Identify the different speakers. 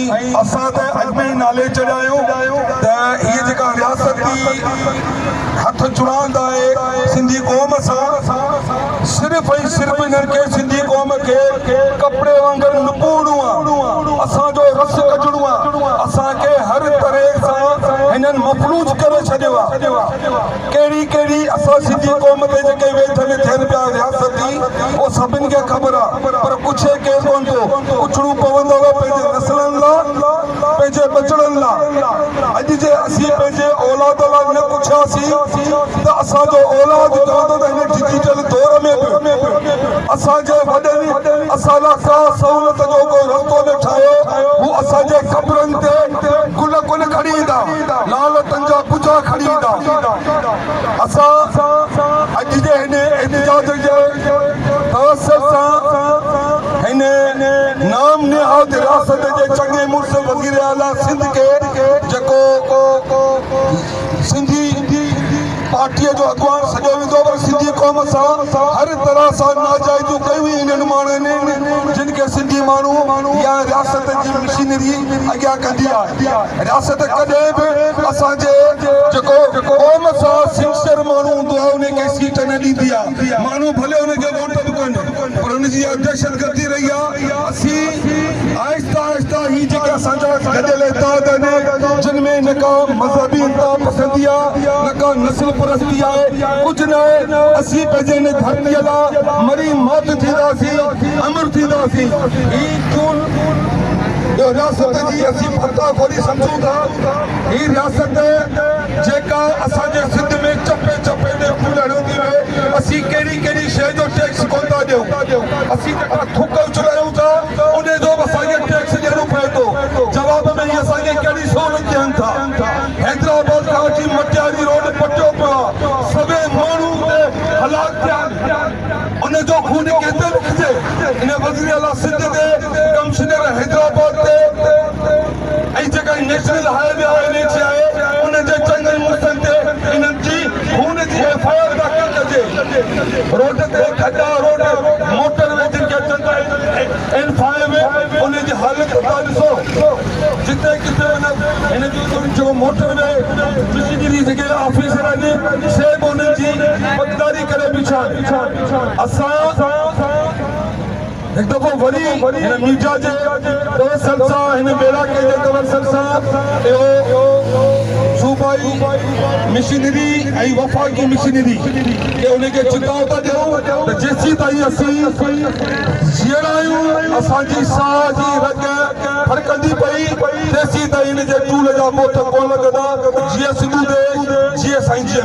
Speaker 1: असां त अजमेर नाले चढ़ायूं त ये जेका रियासत की हथ जुड़ांदा है सिंधी कौम सां सिर्फ़ ऐं सिर्फ़ इन्हनि खे सिंधी कौम खे कपिड़े वांगुरु निपुणो आहे असांजो रस कढणो आहे असांखे हर तरह सां हिननि मफलूज करे छॾियो आहे कहिड़ी कहिड़ी असां सिंधी कौम ते जेके वेठल थियनि पिया रियासती उहो सभिनि खे ख़बर आहे पर पुछे केरु कोन थो पुछणो पवंदो पंहिंजे नसलनि लाइ पंहिंजे बचड़नि लाइ अॼु जे असीं पंहिंजे औलाद लाइ न पुछियासीं त असांजो औलाद चवंदो त हिन डिजिटल दौर में बि असांजे वॾनि असां लाइ का सहूलियत जो को रस्तो न ठाहियो हू असांजे क़बरनि ते गुल गुल खणी ईंदा लालतनि जा पूजा खणी ईंदा असां अॼु जे हिन एतिजाज जे तवसर सां हिन नाम निहाद रियासत जे चङे मुड़ुस वज़ीर आला सिंध खे जेको सिंधी पार्टीअ जो अॻुवान सॼो वेंदो पर सिंधी क़ौम सां हर तरह सां नाजाइज़ूं कयूं इन्हनि माण्हुनि जिन खे सिंधी माण्हू या रियासत जी मशीनरी अॻियां कंदी आहे रियासत कॾहिं बि असांजे जेको क़ौम सां सिंसियर माण्हू हूंदो आहे उनखे सीट न ॾींदी आहे माण्हू भले उनखे वोट बि कनि पर हुनजी दहशतगर्दी रही आहे असीं आहिस्ता आहिस्ता ही जेके असांजा गॾियल इत्तेहाद आहिनि जिन में न का मज़हबी इंतहा पसंदी आहे न का नस्ल परस्ती आहे कुझु न आहे असीं पंहिंजे हिन धरतीअ लाइ मरी मौत थींदासीं अमर थींदासीं ही चूल रियासत जी असीं फता खोली सम्झूं था ही रियासत जेका असांजे सिंध में चपे चपे ते फूल हणंदी रहे असीं कहिड़ी कहिड़ी शइ जो टैक्स कोन था ॾियूं असीं जेका थुक उछलायूं था उन जो बि असांखे टैक्स ॾियणो पए थो जवाब में इहे असांखे कहिड़ी सहूलियत ॾियनि था हैदराबाद खां वठी मटियारी रोड पटियो पियो आहे सभई माण्हू हलाक थिया आहिनि उन जो खून किथे लिखिजे हिन वज़ीर आला सिंध ते कमिश्नर हैदराबाद ते ऐं जेका नेशनल हाईवे आहे एनएच आहे उन जे चङनि मुड़ुसनि ते इन्हनि जी खून जी एफआईआर दाख़िल कजे रोड ते खड्डा रोड मोटरवे जिन खे चवंदा आहिनि N5 उन जी हालत तव्हां ॾिसो जिते किथे हिन जो मोटरवे मशीनरी जेके ऑफिसर आहिनि से बि उन्हनि जी पकदारी करे बीठा असां एक दफ़ो वरी हिन मीडिया जे तवसल सां हिन मेराके जे तवसल सां सूबाई मशीनरी ऐं वफ़ाक़ी मशीनरी के उनखे चिताव था ॾियूं त जेसीं ताईं असीं जीअरा आहियूं असांजी साह जी रग फड़कंदी पई तेसीं ताईं हिन जे टूल जा मोत कोन लॻंदा जीअं सिंधु देश जीअं साईं जी